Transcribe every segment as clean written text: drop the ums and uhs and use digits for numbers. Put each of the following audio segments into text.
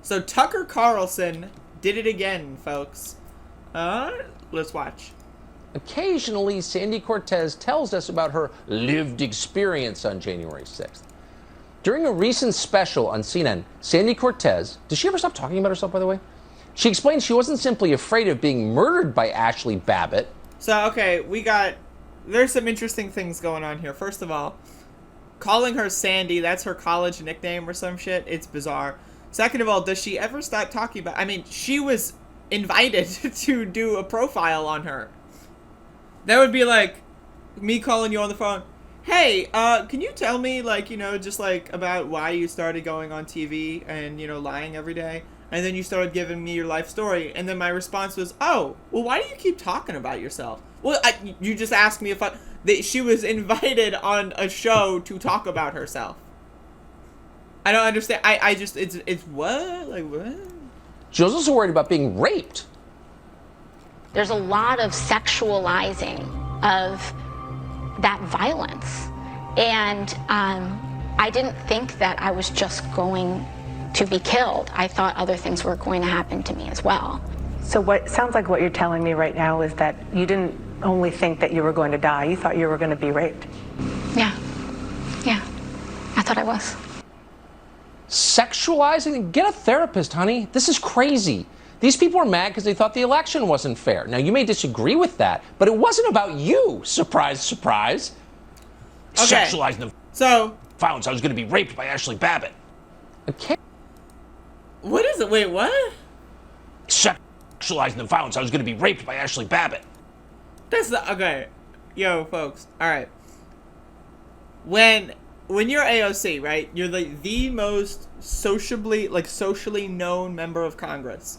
So Tucker Carlson did it again, folks. Let's watch. Occasionally, Sandy Cortez tells us about her lived experience on January 6th. During a recent special on CNN, Sandy Cortez, does she ever stop talking about herself, by the way? She explained she wasn't simply afraid of being murdered by Ashley Babbitt. So, okay, there's some interesting things going on here. First of all, calling her Sandy, that's her college nickname or some shit. It's bizarre. Second of all, does she ever stop talking about... I mean, she was invited to do a profile on her. That would be like me calling you on the phone. Hey, can you tell me, like, just like about why you started going on TV and, lying every day? And then you started giving me your life story. And then my response was, oh, well, why do you keep talking about yourself? Well, you just asked me she was invited on a show to talk about herself. I don't understand. It's what? Like, what? She was also worried about being raped. There's a lot of sexualizing of that violence. And I didn't think that I was just going to be killed. I thought other things were going to happen to me as well. So what sounds like what you're telling me right now is that you didn't only think that you were going to die, you thought you were going to be raped. Yeah. I thought I was. Sexualizing? Get a therapist, honey. This is crazy. These people are mad because they thought the election wasn't fair. Now, you may disagree with that, but it wasn't about you. Surprise, surprise. Okay. Sexualizing the violence. I was going to be raped by Ashley Babbitt. Okay. What is it? Wait, what? Sexualizing the violence. I was going to be raped by Ashley Babbitt. That's the... Okay. Yo, folks. All right. When you're AOC, right, you're the most socially known member of Congress.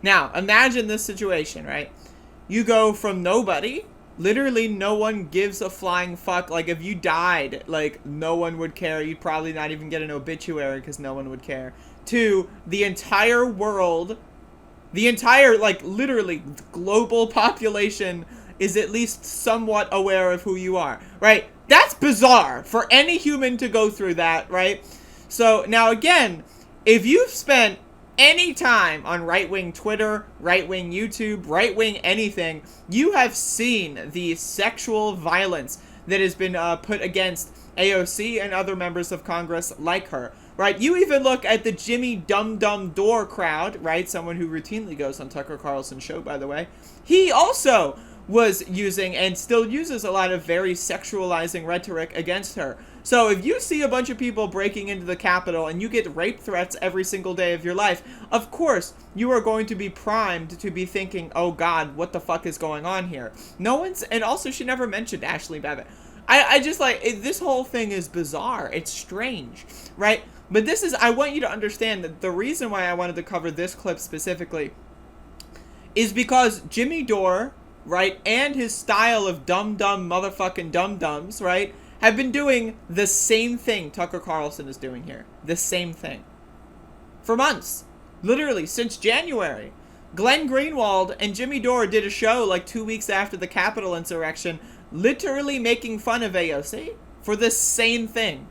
Now, imagine this situation, right? You go from nobody, literally no one gives a flying fuck. Like, if you died, like, no one would care. You'd probably not even get an obituary because no one would care. To the entire world, the entire, like, literally global population is at least somewhat aware of who you are, right? That's bizarre for any human to go through that, right? So, now again, if you've spent any time on right-wing Twitter, right-wing YouTube, right-wing anything, you have seen the sexual violence that has been put against AOC and other members of Congress like her, right? You even look at the Jimmy Dum Dum Dore crowd, right? Someone who routinely goes on Tucker Carlson's show, by the way. He also was using and still uses a lot of very sexualizing rhetoric against her. So if you see a bunch of people breaking into the Capitol and you get rape threats every single day of your life, of course you are going to be primed to be thinking, oh God, what the fuck is going on here? And also she never mentioned Ashley Babbitt. I just this whole thing is bizarre. It's strange, right? But I want you to understand that the reason why I wanted to cover this clip specifically is because Jimmy Dore, right, and his style of dumb motherfucking dum-dums, right, have been doing the same thing Tucker Carlson is doing here. The same thing. For months. Literally, since January. Glenn Greenwald and Jimmy Dore did a show like 2 weeks after the Capitol insurrection, literally making fun of AOC for the same thing.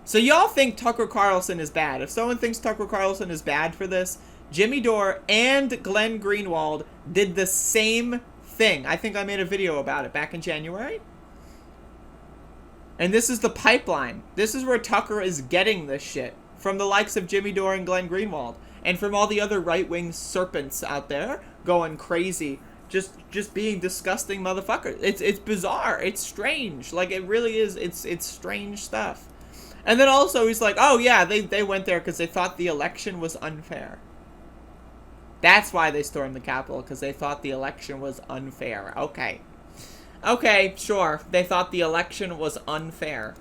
So y'all think Tucker Carlson is bad. If someone thinks Tucker Carlson is bad for this, Jimmy Dore and Glenn Greenwald did the same thing. I think I made a video about it back in January. And this is the pipeline. This is where Tucker is getting this shit. From the likes of Jimmy Dore and Glenn Greenwald. And from all the other right-wing serpents out there going crazy. Just being disgusting motherfuckers. It's bizarre. It's strange. Like, it really is. It's strange stuff. And then also he's like, oh yeah, they went there because they thought the election was unfair. That's why they stormed the Capitol, because they thought the election was unfair. Okay. Okay, sure. They thought the election was unfair.